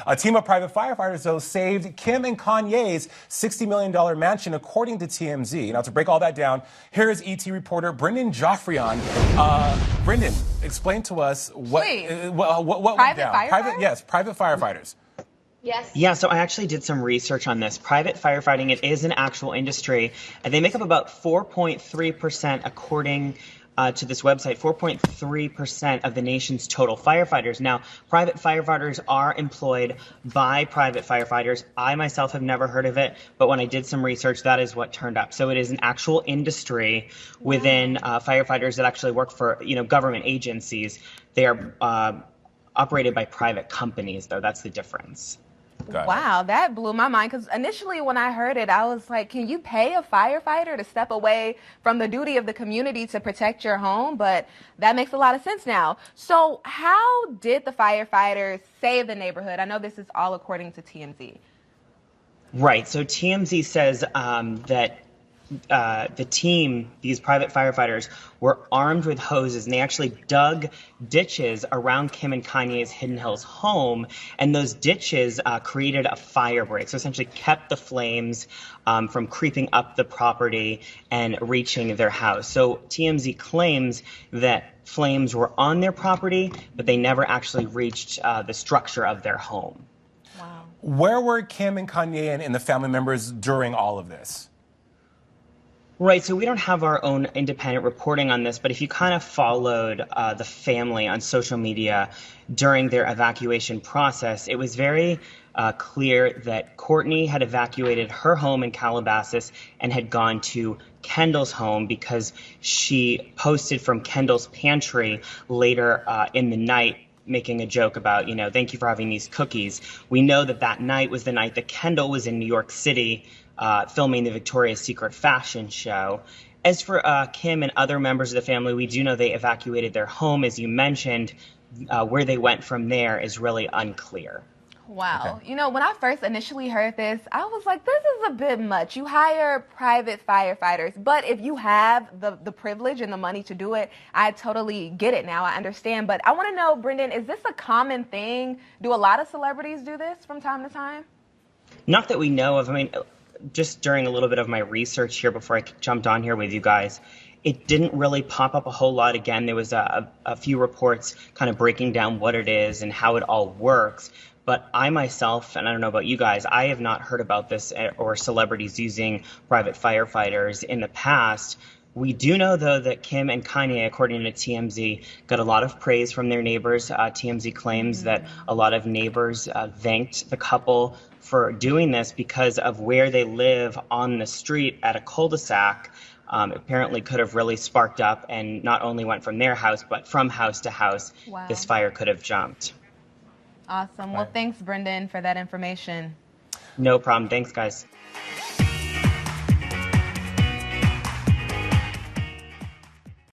A team of private firefighters, though, saved Kim and Kanye's $60 million mansion, according to TMZ. Now, to break all that down, here is ET reporter Brendan Joffrion. Brendan, explain to us what went down. Private firefighters. Yes. Yeah, so I actually did some research on this. Private firefighting, it is an actual industry, and they make up about 4.3%, according to this website, 4.3% of the nation's total firefighters. Now, private firefighters are employed by private firefighters. I myself have never heard of it, but when I did some research, that is what turned up. So it is an actual industry within firefighters that actually work for, government agencies. They are operated by private companies, though. That's the difference. Wow, that blew my mind, because initially when I heard it, I was like, can you pay a firefighter to step away from the duty of the community to protect your home? But that makes a lot of sense now. So how did the firefighters save the neighborhood? I know this is all according to TMZ. Right. So TMZ says that the team, these private firefighters, were armed with hoses, and they actually dug ditches around Kim and Kanye's Hidden Hills home, and those ditches created a fire break, so essentially kept the flames from creeping up the property and reaching their house. So TMZ claims that flames were on their property, but they never actually reached the structure of their home. Wow. Where were Kim and Kanye and the family members during all of this? Right, so we don't have our own independent reporting on this, but if you kind of followed the family on social media during their evacuation process, it was very clear that Courtney had evacuated her home in Calabasas and had gone to Kendall's home because she posted from Kendall's pantry later in the night, making a joke about, thank you for having these cookies. We know that that night was the night that Kendall was in New York City filming the Victoria's Secret fashion show. As for Kim and other members of the family, we do know they evacuated their home, as you mentioned. Where they went from there is really unclear. Wow. Okay. When I first initially heard this, I was like, this is a bit much. You hire private firefighters, but if you have the privilege and the money to do it, I totally get it now. I understand. But I want to know, Brendan, is this a common thing? Do a lot of celebrities do this from time to time? Not that we know of. I mean, just during a little bit of my research here before I jumped on here with you guys, it didn't really pop up a whole lot. Again, there was a few reports kind of breaking down what it is and how it all works. But I myself, and I don't know about you guys, I have not heard about this or celebrities using private firefighters in the past. We do know, though, that Kim and Kanye, according to TMZ, got a lot of praise from their neighbors. TMZ claims that a lot of neighbors thanked the couple for doing this because of where they live on the street at a cul-de-sac. Apparently could have really sparked up and not only went from their house, but from house to house, this fire could have jumped. Awesome. Well, thanks, Brendan, for that information. No problem. Thanks, guys.